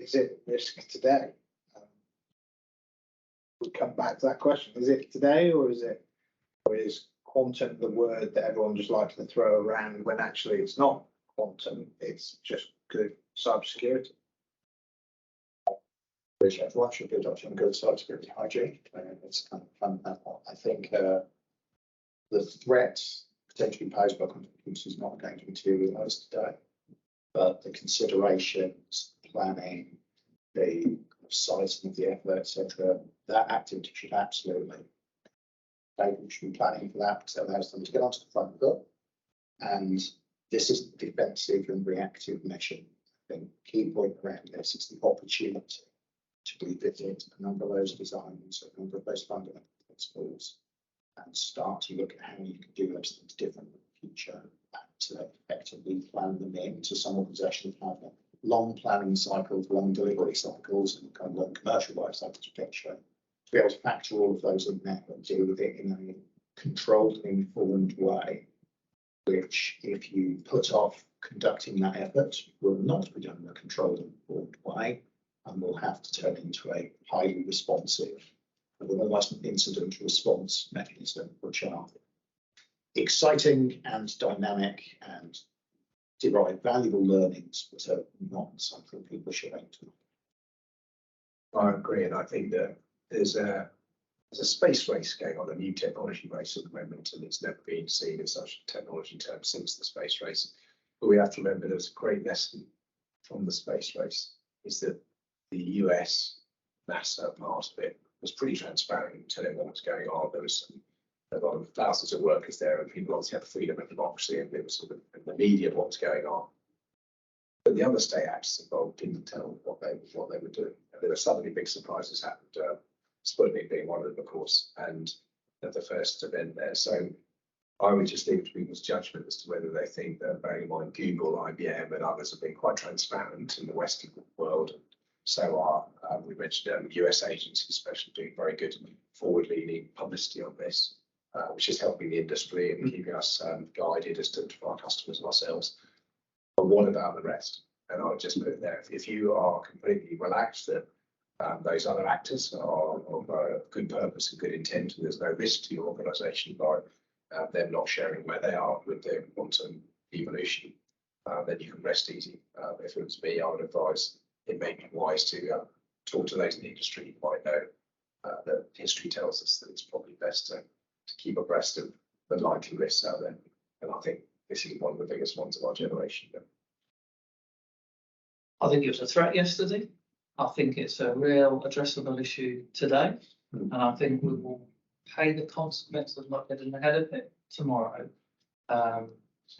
is it risk today? We come back to that question. Is it today, or is quantum the word that everyone just likes to throw around when actually it's not quantum, it's just good cybersecurity? Which everyone should be adopting good cybersecurity hygiene. It's kind of fundamental. I think the threat potentially posed by quantum computers is not going to materialise today, but the considerations, planning, the sizing of the effort, etc., that activity should absolutely. People should be planning for that because it allows them to get onto the front foot. And this is the defensive and reactive mission. I think the key point around this is the opportunity to revisit a number of those designs, a number of those fundamental principles, and start to look at how you can do those things differently in the future and to effectively plan them into some organisations have long planning cycles, long delivery cycles, and kind of long commercial life cycles potentially. To be able to factor all of those in there and deal with it in a controlled, informed way, which if you put off conducting that effort, will not be done in a controlled, informed way, and will have to turn into a highly responsive, almost an incident response mechanism, which are exciting and dynamic and derive valuable learnings, but are not something people should aim to. I agree, and I think that there's a space race going on, a new technology race at the moment, and it's never been seen as such a technology term since the space race. But we have to remember there's a great lesson from the space race is that the US, NASA part of it was pretty transparent in telling what was going on. There was a lot of thousands of workers there, and people obviously had freedom and democracy, and there was sort of in the media what was going on. But the other state actors involved didn't tell what they were doing. And there were suddenly big surprises happened. Sputnik being one of them, of course, and at the first event there. So I would just leave it to people's judgment as to whether they think that, bearing in mind Google, IBM, and others have been quite transparent in the Western world. And so are, we mentioned US agencies, especially doing very good forward-leaning publicity on this, which is helping the industry and keeping us guided as to our customers and ourselves. But what about the rest? And I would just put it there. If you are completely relaxed that those other actors are of good purpose and good intent, and there's no risk to your organisation by them not sharing where they are with their quantum evolution, then you can rest easy. If it was me, I would advise it may be wise to talk to those in the industry who might know that history tells us that it's probably best to keep abreast of the likely risks out there. And I think this is one of the biggest ones of our generation. I think it was a threat yesterday. I think it's a real addressable issue today, and I think we will pay the consequences of not getting ahead of it tomorrow. And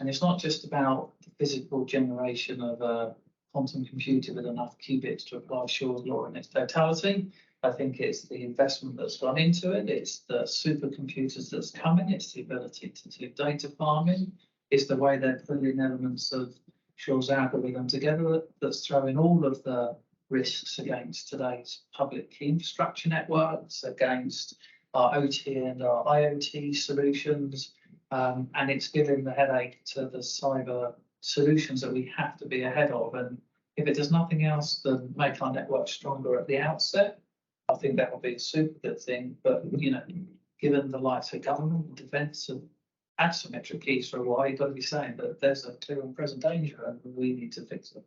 it's not just about the physical generation of a quantum computer with enough qubits to apply Shor's law in its totality. I think it's the investment that's gone into it. It's the supercomputers that's coming. It's the ability to do data farming. It's the way they're pulling elements of Shor's algorithm together that's throwing all of the risks against today's public key infrastructure networks, against our OT and our IoT solutions, and it's giving the headache to the cyber solutions that we have to be ahead of. And if it does nothing else than make our network stronger at the outset, I think that will be a super good thing. But given the likes of government and defence and asymmetric keys for a while, you've got to be saying that there's a clear and present danger, and we need to fix it.